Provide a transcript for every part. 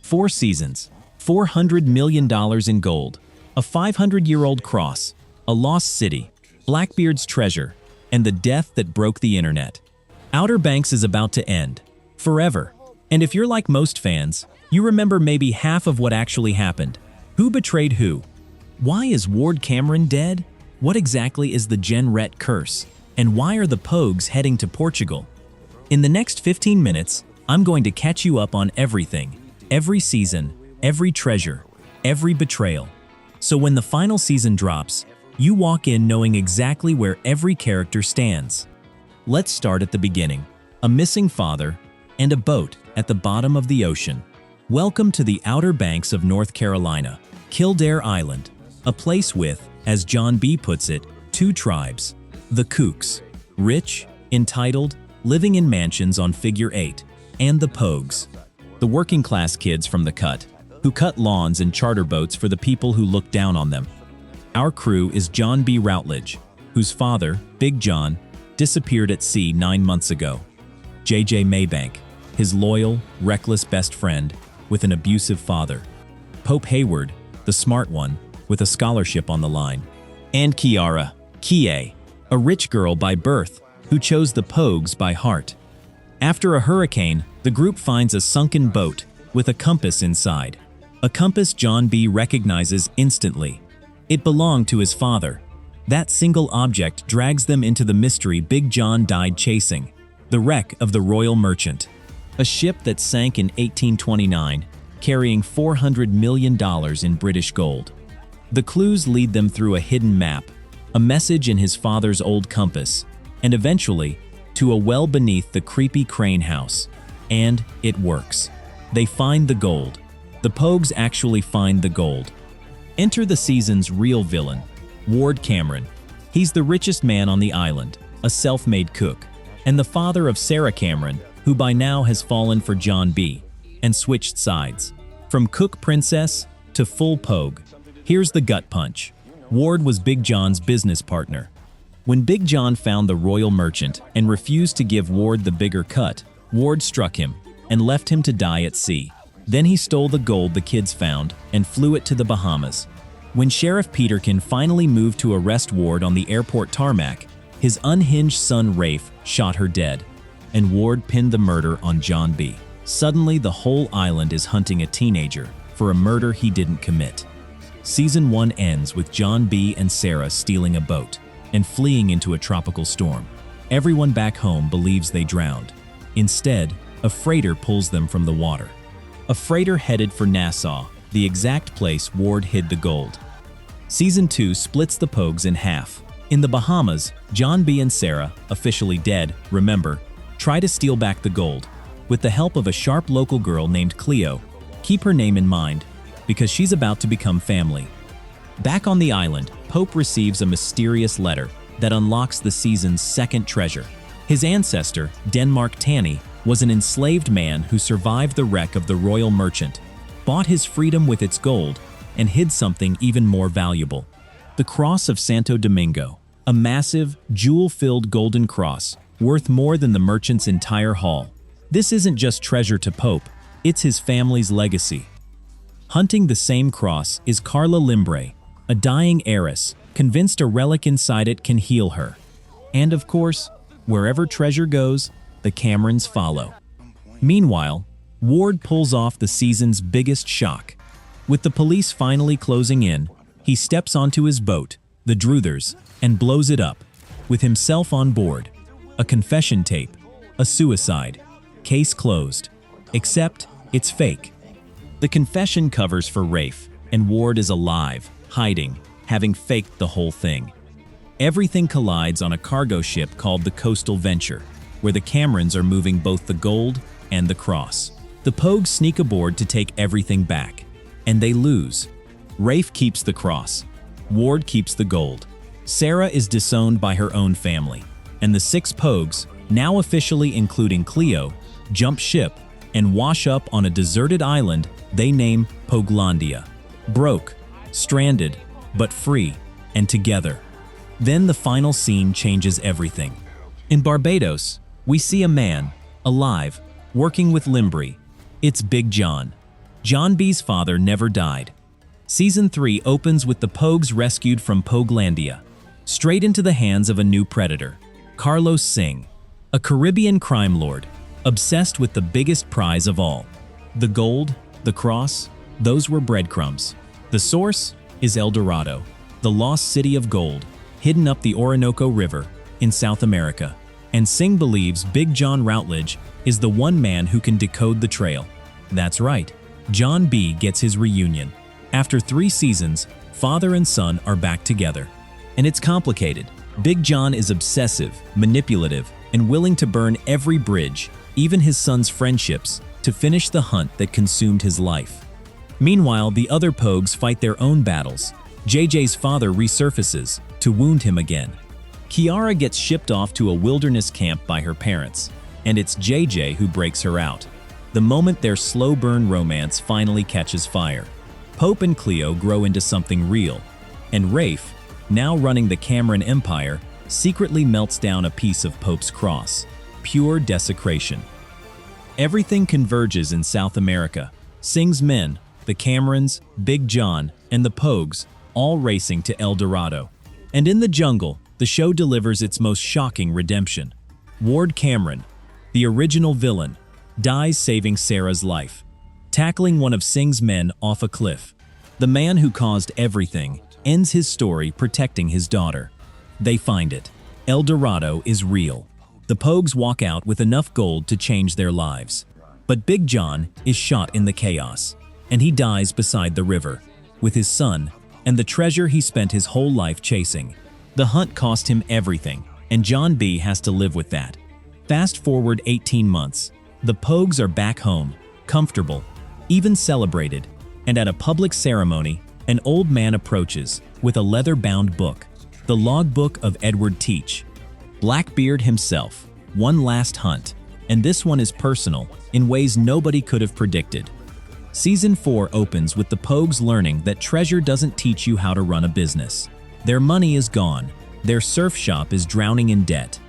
4 seasons, $400 million in gold, a 500-year-old cross, a lost city, Blackbeard's treasure, and the death that broke the internet. Outer Banks is about to end. Forever. And if you're like most fans, you remember maybe half of what actually happened. Who betrayed who? Why is Ward Cameron dead? What exactly is the Genrette curse? And why are the Pogues heading to Portugal? In the next 15 minutes, I'm going to catch you up on everything. Every season, every treasure, every betrayal. So when the final season drops, you walk in knowing exactly where every character stands. Let's start at the beginning. A missing father and a boat at the bottom of the ocean. Welcome to the Outer Banks of North Carolina, Kildare Island, a place with, as John B. puts it, 2 tribes. The Kooks, rich, entitled, living in mansions on Figure 8, and the Pogues, the working-class kids from the cut, who cut lawns and charter boats for the people who look down on them. Our crew is John B. Routledge, whose father, Big John, disappeared at sea 9 months ago. J.J. Maybank, his loyal, reckless best friend, with an abusive father. Pope Hayward, the smart one, with a scholarship on the line. And Kiara, Kie, a rich girl by birth, who chose the Pogues by heart. After a hurricane, the group finds a sunken boat with a compass inside. A compass John B. recognizes instantly. It belonged to his father. That single object drags them into the mystery Big John died chasing, the wreck of the Royal Merchant, a ship that sank in 1829, carrying $400 million in British gold. The clues lead them through a hidden map, a message in his father's old compass, and eventually to a well beneath the creepy crane house. And it works. They find the gold. The Pogues actually find the gold. Enter the season's real villain, Ward Cameron. He's the richest man on the island, a self-made cook, and the father of Sarah Cameron, who by now has fallen for John B. and switched sides. From cook princess to full Pogue. Here's the gut punch. Ward was Big John's business partner. When Big John found the Royal Merchant and refused to give Ward the bigger cut, Ward struck him and left him to die at sea. Then he stole the gold the kids found and flew it to the Bahamas. When Sheriff Peterkin finally moved to arrest Ward on the airport tarmac, his unhinged son Rafe shot her dead, and Ward pinned the murder on John B. Suddenly, the whole island is hunting a teenager for a murder he didn't commit. Season 1 ends with John B. and Sarah stealing a boat and fleeing into a tropical storm. Everyone back home believes they drowned. Instead, a freighter pulls them from the water. A freighter headed for Nassau, the exact place Ward hid the gold. Season 2 splits the Pogues in half. In the Bahamas, John B. and Sarah, officially dead, remember, try to steal back the gold. With the help of a sharp local girl named Cleo. Keep her name in mind, because she's about to become family. Back on the island, Pope receives a mysterious letter that unlocks the season's second treasure. His ancestor, Denmark Tanny, was an enslaved man who survived the wreck of the Royal Merchant, bought his freedom with its gold, and hid something even more valuable. The cross of Santo Domingo, a massive, jewel-filled golden cross, worth more than the merchant's entire haul. This isn't just treasure to Pope, it's his family's legacy. Hunting the same cross is Carla Limbre, a dying heiress, convinced a relic inside it can heal her. And of course, wherever treasure goes, the Camerons follow. Meanwhile, Ward pulls off the season's biggest shock. With the police finally closing in, he steps onto his boat, the Druthers, and blows it up, with himself on board. A confession tape, a suicide. Case closed. Except, it's fake. The confession covers for Rafe, and Ward is alive, hiding, having faked the whole thing. Everything collides on a cargo ship called the Coastal Venture, where the Camerons are moving both the gold and the cross. The Pogues sneak aboard to take everything back, and they lose. Rafe keeps the cross. Ward keeps the gold. Sarah is disowned by her own family, and the 6 Pogues, now officially including Cleo, jump ship and wash up on a deserted island they name Poglandia. Broke, stranded, but free, and together. Then the final scene changes everything. In Barbados, we see a man, alive, working with Limbre. It's Big John. John B's father never died. Season 3 opens with the Pogues rescued from Poguelandia, straight into the hands of a new predator, Carlos Singh, a Caribbean crime lord, obsessed with the biggest prize of all. The gold, the cross, those were breadcrumbs. The source is El Dorado, the lost city of gold, hidden up the Orinoco River in South America. And Singh believes Big John Routledge is the one man who can decode the trail. That's right, John B gets his reunion. After 3 seasons, father and son are back together. And it's complicated. Big John is obsessive, manipulative, and willing to burn every bridge, even his son's friendships, to finish the hunt that consumed his life. Meanwhile, the other Pogues fight their own battles. JJ's father resurfaces to wound him again. Kiara gets shipped off to a wilderness camp by her parents, and it's JJ who breaks her out. The moment their slow-burn romance finally catches fire, Pope and Cleo grow into something real, and Rafe, now running the Cameron Empire, secretly melts down a piece of Pope's cross. Pure desecration. Everything converges in South America. Singh's men, the Camerons, Big John, and the Pogues, all racing to El Dorado. And in the jungle, the show delivers its most shocking redemption. Ward Cameron, the original villain, dies saving Sarah's life, tackling one of Singh's men off a cliff. The man who caused everything ends his story protecting his daughter. They find it. El Dorado is real. The Pogues walk out with enough gold to change their lives. But Big John is shot in the chaos, and he dies beside the river, with his son and the treasure he spent his whole life chasing. The hunt cost him everything, and John B has to live with that. Fast forward 18 months. The Pogues are back home, comfortable, even celebrated, and at a public ceremony, an old man approaches with a leather-bound book, the logbook of Edward Teach. Blackbeard himself, one last hunt, and this one is personal in ways nobody could have predicted. Season 4 opens with the Pogues learning that treasure doesn't teach you how to run a business. Their money is gone, their surf shop is drowning in debt.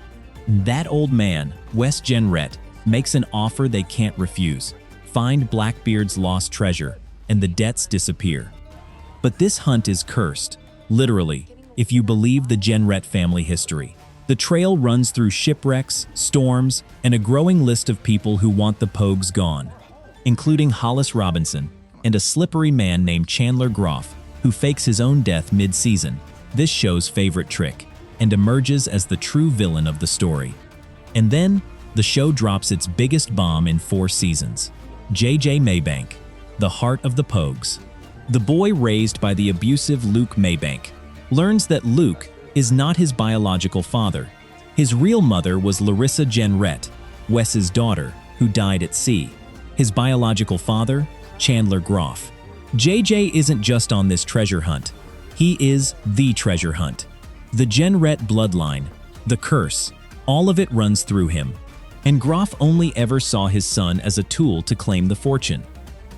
That old man, Wes Genrette, makes an offer they can't refuse. Find Blackbeard's lost treasure, and the debts disappear. But this hunt is cursed, literally, if you believe the Genrette family history. The trail runs through shipwrecks, storms, and a growing list of people who want the Pogues gone, including Hollis Robinson and a slippery man named Chandler Groff, who fakes his own death mid-season, this show's favorite trick, and emerges as the true villain of the story. And then, the show drops its biggest bomb in 4 seasons. JJ Maybank, the heart of the Pogues. The boy raised by the abusive Luke Maybank learns that Luke is not his biological father. His real mother was Larissa Genrette, Wes's daughter, who died at sea. His biological father, Chandler Groff. JJ isn't just on this treasure hunt. He is the treasure hunt. The Genrette bloodline, the curse, all of it runs through him. And Groff only ever saw his son as a tool to claim the fortune.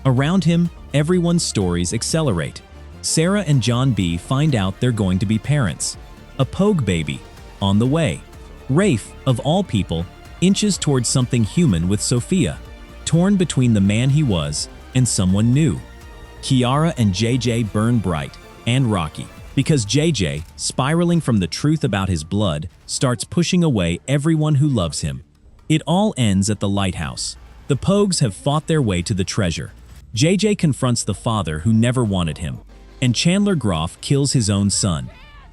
Around him, everyone's stories accelerate. Sarah and John B find out they're going to be parents. A Pogue baby, on the way. Rafe, of all people, inches towards something human with Sophia, torn between the man he was and someone new. Kiara and JJ burn bright and rocky, because JJ, spiraling from the truth about his blood, starts pushing away everyone who loves him. It all ends at the Lighthouse. The Pogues have fought their way to the treasure. JJ confronts the father who never wanted him, and Chandler Groff kills his own son.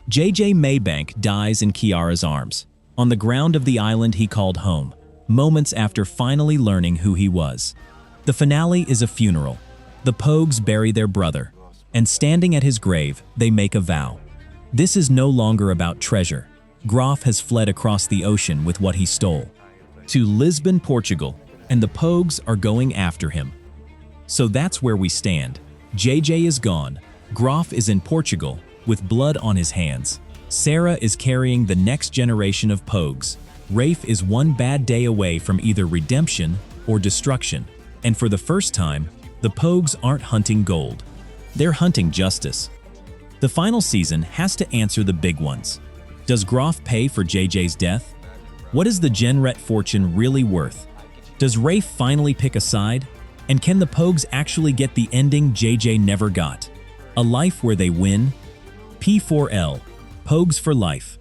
JJ Maybank dies in Kiara's arms, on the ground of the island he called home, moments after finally learning who he was. The finale is a funeral. The Pogues bury their brother, and standing at his grave, they make a vow. This is no longer about treasure. Groff has fled across the ocean with what he stole, to Lisbon, Portugal, and the Pogues are going after him. So that's where we stand. JJ is gone. Groff is in Portugal, with blood on his hands. Sarah is carrying the next generation of Pogues. Rafe is one bad day away from either redemption or destruction. And for the first time, the Pogues aren't hunting gold. They're hunting justice. The final season has to answer the big ones. Does Groff pay for JJ's death? What is the Genrette fortune really worth? Does Rafe finally pick a side? And can the Pogues actually get the ending JJ never got? A life where they win? P4L, Pogues for Life,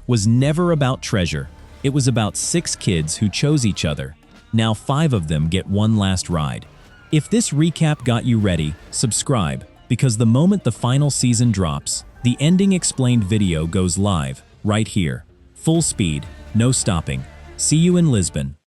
was never about treasure. It was about 6 kids who chose each other. Now 5 of them get one last ride. If this recap got you ready, subscribe, because the moment the final season drops, the ending explained video goes live, right here. Full speed, no stopping. See you in Lisbon.